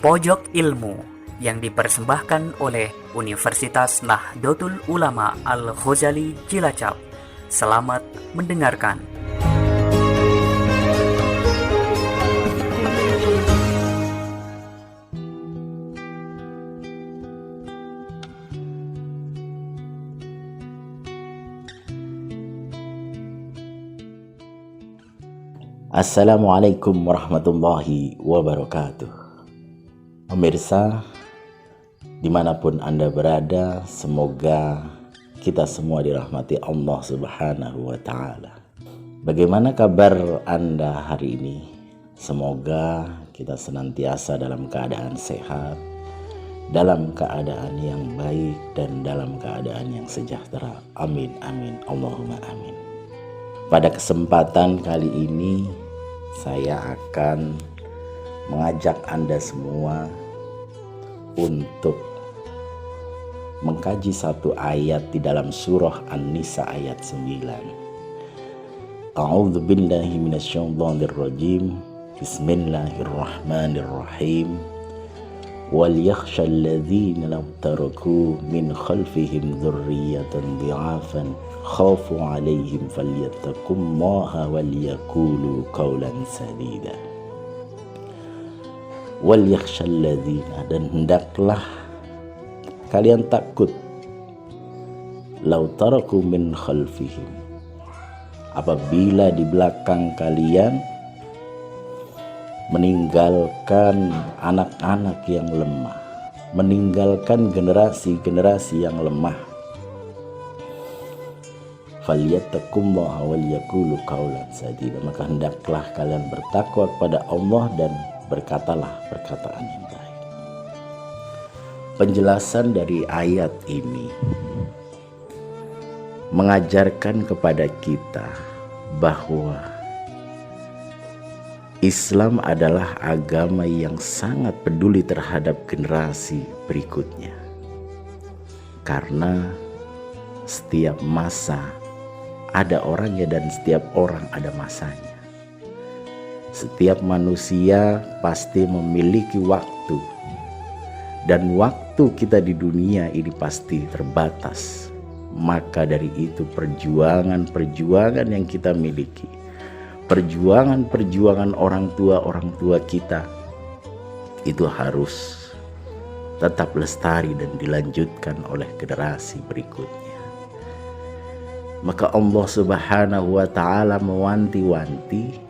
Pojok Ilmu yang dipersembahkan oleh Universitas Nahdlatul Ulama Al-Ghazali Cilacap. Selamat mendengarkan. Assalamualaikum warahmatullahi wabarakatuh. Pemirsa, dimanapun Anda berada, semoga kita semua dirahmati Allah Subhanahu wa Ta'ala. Bagaimana kabar Anda hari ini? Semoga kita senantiasa dalam keadaan sehat, dalam keadaan yang baik, dan dalam keadaan yang sejahtera. Amin, amin, Allahumma amin. Pada kesempatan kali ini, saya akan mengajak Anda semua untuk mengkaji satu ayat di dalam surah An-Nisa ayat 9. A'udzu billahi minasyaitonir rajim. Bismillahirrahmanirrahim. Wal yakhshal ladzina law taraku min khalfihim dzurriyyatan dhi'afan khafu 'alaihim falyattaqullaha wal yaqulu qawlan sadida. Wal yakhshal ladzina, dan hendaklah kalian takut, law taraku min khalfihim, apabila di belakang kalian meninggalkan anak-anak yang lemah, meninggalkan generasi-generasi yang lemah. Falyattaqullaha wal yaqulu qawlan sadida, maka hendaklah kalian bertakwa kepada Allah dan berkatalah perkataan yang baik. Penjelasan dari ayat ini mengajarkan kepada kita bahwa Islam adalah agama yang sangat peduli terhadap generasi berikutnya. Karena setiap masa ada orangnya dan setiap orang ada masanya. Setiap manusia pasti memiliki waktu, dan waktu kita di dunia ini pasti terbatas. Maka dari itu perjuangan yang kita miliki, perjuangan orang tua kita itu harus tetap lestari dan dilanjutkan oleh generasi berikutnya. Maka Allah Subhanahu wa Ta'ala mewanti-wanti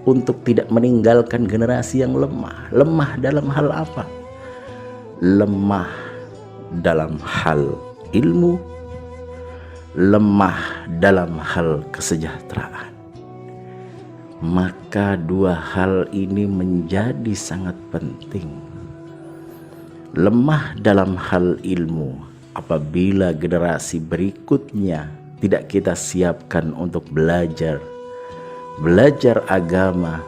untuk tidak meninggalkan generasi yang lemah. Lemah dalam hal apa? Lemah dalam hal ilmu, lemah dalam hal kesejahteraan. Maka dua hal ini menjadi sangat penting. Lemah dalam hal ilmu, apabila generasi berikutnya tidak kita siapkan untuk belajar agama,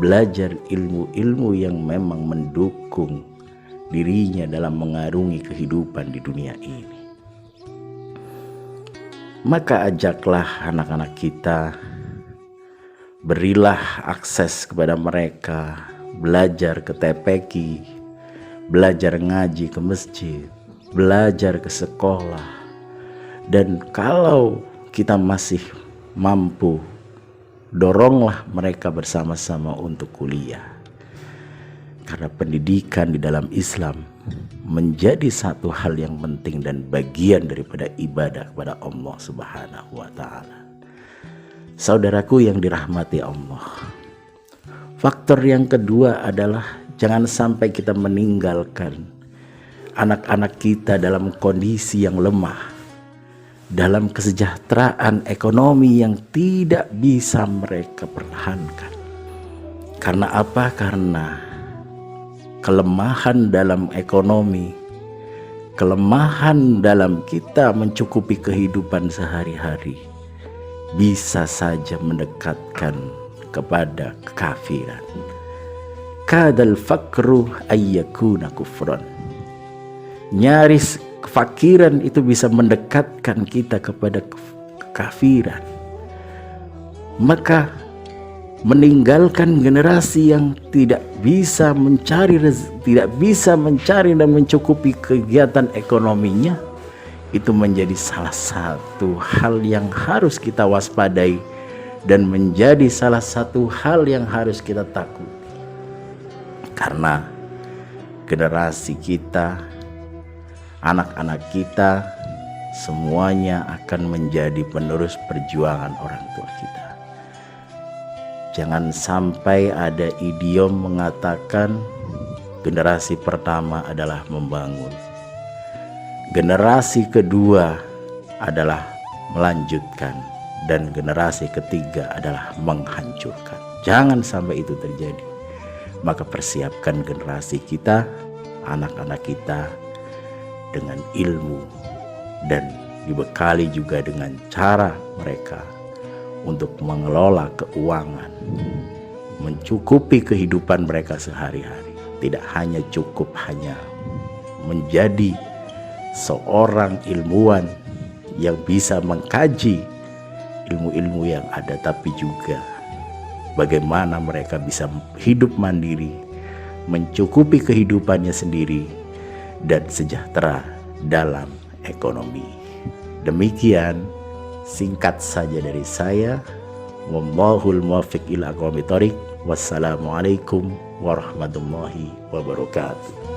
belajar ilmu-ilmu yang memang mendukung dirinya dalam mengarungi kehidupan di dunia ini. Maka ajaklah anak-anak kita, berilah akses kepada mereka, belajar ke TPQ, belajar ngaji ke masjid, belajar ke sekolah. Dan kalau kita masih mampu, doronglah mereka bersama-sama untuk kuliah. Karena pendidikan di dalam Islam menjadi satu hal yang penting dan bagian daripada ibadah kepada Allah Subhanahu wa Ta'ala. Saudaraku yang dirahmati Allah, faktor yang kedua adalah jangan sampai kita meninggalkan anak-anak kita dalam kondisi yang lemah, dalam kesejahteraan ekonomi yang tidak bisa mereka pertahankan. Karena apa? Karena kelemahan dalam ekonomi, kelemahan dalam kita mencukupi kehidupan sehari-hari bisa saja mendekatkan kepada kekafiran. Kadal fakru ayyakuna kufran. Nyaris kefakiran itu bisa mendekatkan kita kepada kekafiran. Maka meninggalkan generasi yang tidak bisa mencari dan mencukupi kegiatan ekonominya, itu menjadi salah satu hal yang harus kita waspadai dan menjadi salah satu hal yang harus kita takuti. Karena generasi kita, anak-anak kita, semuanya akan menjadi penerus perjuangan orang tua kita. Jangan sampai ada idiom mengatakan generasi pertama adalah membangun, generasi kedua adalah melanjutkan, dan generasi ketiga adalah menghancurkan. Jangan sampai itu terjadi. Maka persiapkan generasi kita, anak-anak kita dengan ilmu, dan dibekali juga dengan cara mereka untuk mengelola keuangan, mencukupi kehidupan mereka sehari-hari. Tidak hanya cukup hanya menjadi seorang ilmuwan yang bisa mengkaji ilmu-ilmu yang ada, tapi juga bagaimana mereka bisa hidup mandiri, mencukupi kehidupannya sendiri, dan sejahtera dalam ekonomi. Demikian singkat saja dari saya. Wallahul muwaffiq ila aqwamit thoriq. Wassalamualaikum warahmatullahi wabarakatuh.